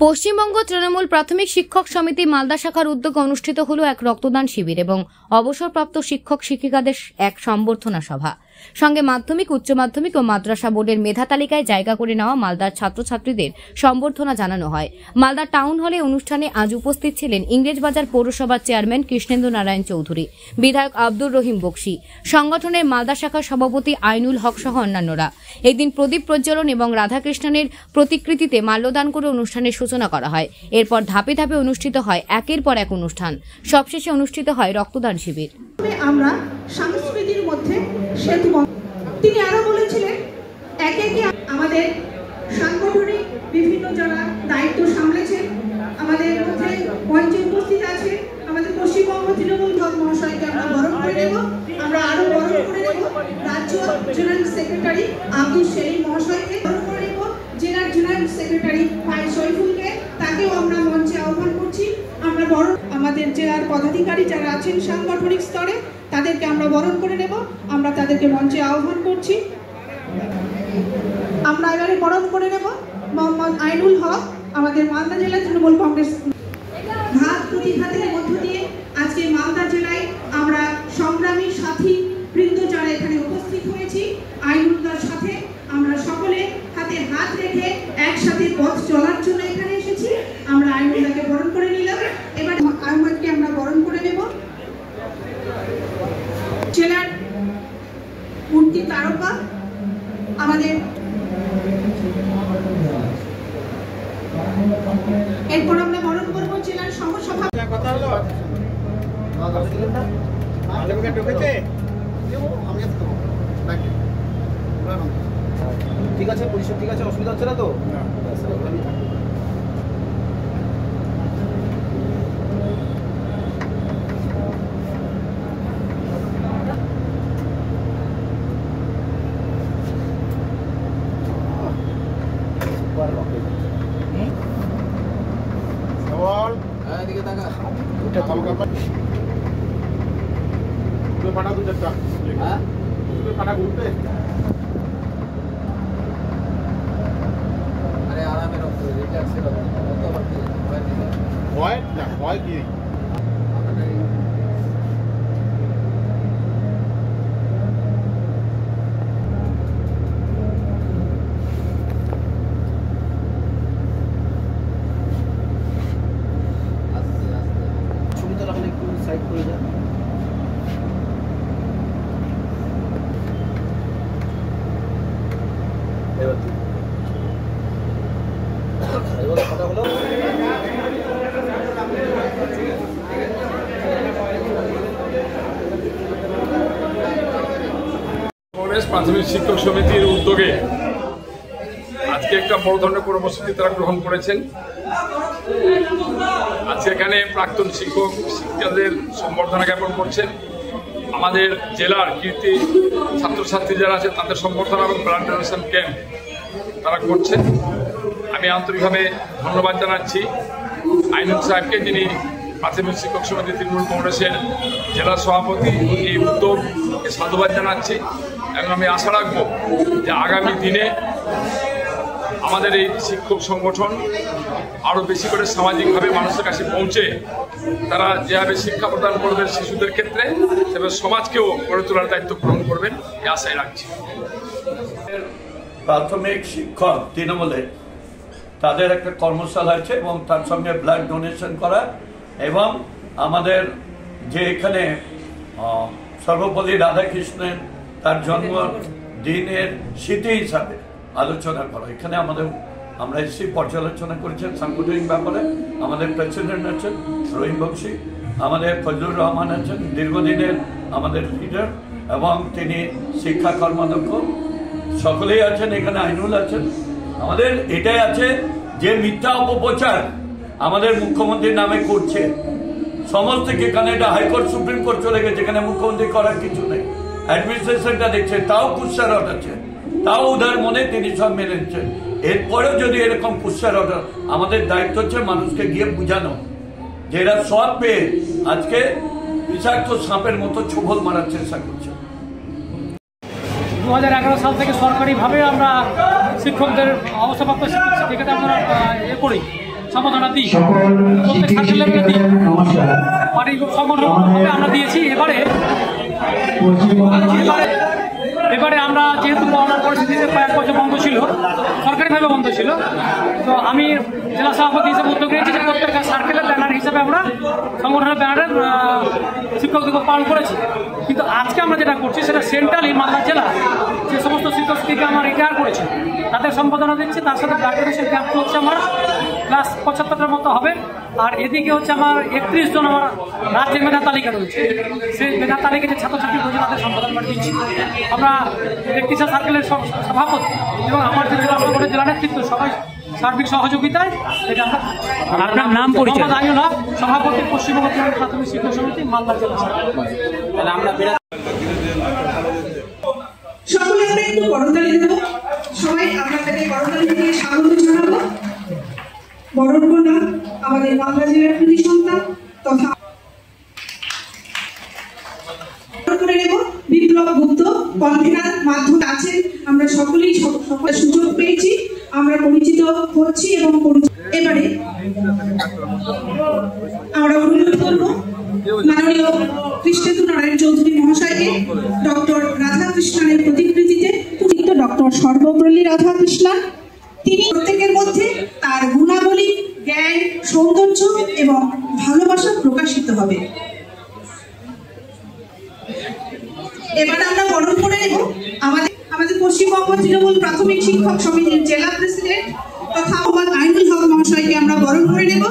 পশ্চিমবঙ্গ তৃণমূল প্রাথমিক শিক্ষক সমিতি মালদা শাখার উদ্যোগে অনুষ্ঠিত হল এক রক্তদান শিবির এবং অবসরপ্রাপ্ত শিক্ষক শিক্ষিকাদের এক সম্বর্ধনা সভা। সঙ্গে মাধ্যমিক, উচ্চ মাধ্যমিক ও মাদ্রাসা বোর্ডের মেধা তালিকায় জায়গা করে নেওয়া মালদার ছাত্রছাত্রীদের সম্বর্ধনা জানানো হয়। মালদা টাউন হলে অনুষ্ঠানে আজ উপস্থিত ছিলেন ইংরেজবাজার পৌরসভার চেয়ারম্যান কৃষ্ণেন্দু নারায়ণ চৌধুরী, বিধায়ক আব্দুর রহিম বক্সি, সংগঠনের মালদা শাখার সভাপতি আইনুল হক সহ অন্যান্যরা। এই দিন প্রদীপ প্রজ্বলন এবং রাধাকৃষ্ণনের প্রতিকৃতিতে মাল্যদান করে অনুষ্ঠানের সূচনা করা হয়। এরপর ধাপে ধাপে অনুষ্ঠিত হয় একের পর এক অনুষ্ঠান। সবশেষে অনুষ্ঠিত হয় রক্তদান শিবির। আমরা সংস্কৃতির মধ্যে সেতু। তিনি আরো বলেছিলেন একে একে আমাদের সাংগঠনিক বিভিন্ন যারা দায়িত্ব সামলেছেন আমাদের মধ্যে মঞ্চে উপস্থিত আছে আমাদের পশ্চিমবঙ্গ তৃণমূল মহাশয়কে আমরা বরণ করে নেব। আমরা আরো বরণ করে নেব রাজ্য জেনারেল সেক্রেটারি আব্দুল সেলিম মহাশয়কে বরণ করে নেব, জেনারেল সেক্রেটারি ভাই শরীফুলকে, তাকেও আমরা মঞ্চে আহ্বান করছি। আমরা বরণ আমাদের জেলার পদাধিকারী যারা আছেন সাংগঠনিক স্তরে তাদেরকে আমরা বরণ করে নেব। আমরা তাদেরকে মঞ্চে আহ্বান করছি। আমরা এবারে বরণ করে নেব মোহাম্মদ আইনুল হক, আমাদের মালদা জেলা তৃণমূল কংগ্রেস। ঘাত প্রতিঘাতের মধ্য দিয়ে আজকে মালদা জেলায় আমরা সংগ্রামী সাথী বৃন্দ যারা এখানে উপস্থিত হয়েছি আইনুলদার সাথে আমরা সকলে হাতে হাত রেখে একসাথে পথ চলার জন্য এখানে এসেছি। আমরা আইনুলদাকে বরণ করে নিলাম। এবার আহমদকে আমরা বরণ করে নেব। জেলার মূর্তি তারকা আমাদের, এরপর আমরা বরণ করবো জেলার সহসভা। ঠিক আছে, পরিষদ ঠিক আছে, অসুবিধা হচ্ছে না তো? প্রাথমিক শিক্ষক সমিতির উদ্যোগে আজকে একটা বড় ধরনের কর্মসূচি তারা গ্রহণ করেছেন। আজকে এখানে প্রাক্তন শিক্ষক শিক্ষিকাদের সম্বর্ধনা জ্ঞাপন করছেন। আমাদের জেলার কীর্তি ছাত্রছাত্রী যারা আছে তাদের সম্বর্ধনা এবং ব্লাড ডোনেশন ক্যাম্প তারা করছেন। আমি আন্তরিকভাবে ধন্যবাদ জানাচ্ছি আইনুল সাহেবকে, যিনি প্রাথমিক শিক্ষক সমিতি তৃণমূল কংগ্রেসের জেলা সভাপতি। এই উদ্যোগকে সাধুবাদ জানাচ্ছি এবং আমি আশা রাখব যে আগামী দিনে আমাদের এই শিক্ষক সংগঠন আরও বেশি করে সামাজিকভাবে মানুষের কাছে পৌঁছে তারা যেভাবে শিক্ষা প্রদান করবেন শিশুদের ক্ষেত্রে, সেভাবে সমাজকেও গড়ে তোলার দায়িত্ব গ্রহণ করবেন, এই আশাই রাখছি। প্রাথমিক শিক্ষক তৃণমূলে তাদের একটা কর্মশালা আছে এবং তার সঙ্গে ব্লাড ডোনেশন করা এবং আমাদের যে এখানে সর্বপল্লী রাধাকৃষ্ণের তার জন্মদিনের স্মৃতি হিসাবে আলোচনা করা। এখানে আমরা এসে পর্যালোচনা করেছেন সাংগঠনিক ব্যাপারে। আমাদের প্রেসিডেন্ট আছেন রহিম বক্সি, আমাদের ফজলুর রহমান আছেন দীর্ঘদিনের আমাদের লিডার এবং তিনি শিক্ষা কর্মাধ্যক্ষ, সকলেই আছেন। এখানে আইনুল আছেন। আমাদের এটাই আছে যে মিথ্যা অপপ্রচার আমাদের মুখ্যমন্ত্রীর নামে করছে সমস্ত, এখানে এটা হাইকোর্ট সুপ্রিম কোর্ট চলে গেছে, এখানে মুখ্যমন্ত্রী করার কিছু নেই। অ্যাডমিনিস্ট্রেশনটা দেখছে, তাও কুৎসার অর্ডার আছে, তাও উদার মনে তিনি সব মেনে নিচ্ছেন। এরপরেও যদি এরকম কুৎসার অর্ডার, আমাদের দায়িত্ব হচ্ছে মানুষকে গিয়ে বুঝানো যে এরা সব পেয়ে আজকে বিষাক্ত সাপের মতো ছোবল মারার চেষ্টা করছে। 2011 সাল থেকে সরকারিভাবে আমরা শিক্ষকদের অবসরপ্রাপ্ত শিক্ষিকাদের আমরা করি। সম্বোধনা দিই, প্রত্যেক সার্কেল লেভেলে দিই, পার্টি সংগঠনভাবে আমরা দিয়েছি। এবারে আমরা যেহেতু করোনার পরিস্থিতিতে কয়েক বছর বন্ধ ছিল, সরকারিভাবে বন্ধ ছিল, তো আমি জেলা সভাপতি হিসেবে উদ্যোগ নিয়েছি যে প্রত্যেকটা সার্কেলের ব্যানার হিসেবে আমরা সংগঠনের ব্যানারে শিক্ষক দিবস পালন করেছি। কিন্তু আজকে আমরা যেটা করছি সেটা সেন্ট্রালি মালদা জেলা যে সমস্ত শিক্ষক শিক্ষিকা আমরা রিটায়ার করেছি তাদের সম্বোধনা দিচ্ছি, তার সাথে ব্লাড ডোনেশন ক্যাম্প হচ্ছে আমার প্লাস 75টার মতো হবে। আর এদিকে হচ্ছে আমার 31 জন আমার রাজ্যের মেধা তালিকা রয়েছে, সেই মেধা তালিকা যে ছাত্রছাত্রী রয়েছে তাদের সম্বোধনা দিচ্ছি। আমরা ব্যক্তিসা সার্কেলের সভাপতি এবং আমার যে জেলা সংগঠনের জেলা নেতৃত্ব সবাই সার্বিক সহযোগিতায় এটা আমরা। আপনার নাম পরিচয়? সভাপতি পশ্চিমবঙ্গ প্রাথমিক শিক্ষক সমিতি মালদা জেলা। সকলে আমরা একটু করতালি দেবো, সবাই আপনাদেরকে করতালি দিয়ে স্বাগত জানাবো। বরণ কন্যা আমাদের মালদা জেলার কৃতি সন্তান তথা করে নেব বিপ্লব গুপ্ত, কনভেনার মাধ্যম আছেন। আমরা সকলেই সুযোগ পেয়েছি, আমরা পরিচিত হচ্ছি এবং এবারে আমরা অনুরোধ করবো মাননীয় কৃষ্ণেন্দু নারায়ণ চৌধুরী মহাশয়কে ডক্টর রাধাকৃষ্ণনের প্রতিকৃতিতে পূজিত ডক্টর সর্বপল্লী রাধাকৃষ্ণন। তিনি প্রত্যেকের মধ্যে তার গুণাবলী, জ্ঞান, সৌন্দর্য এবং ভালোবাসা প্রকাশিত হবে। এবার আমরা বরণ করে নেব আমাদের পশ্চিমবঙ্গ তৃণমূল প্রাথমিক শিক্ষক সমিতির জেলা প্রেসিডেন্ট তথা আইনুল হক মহাশয়কে আমরা বরণ করে নেব।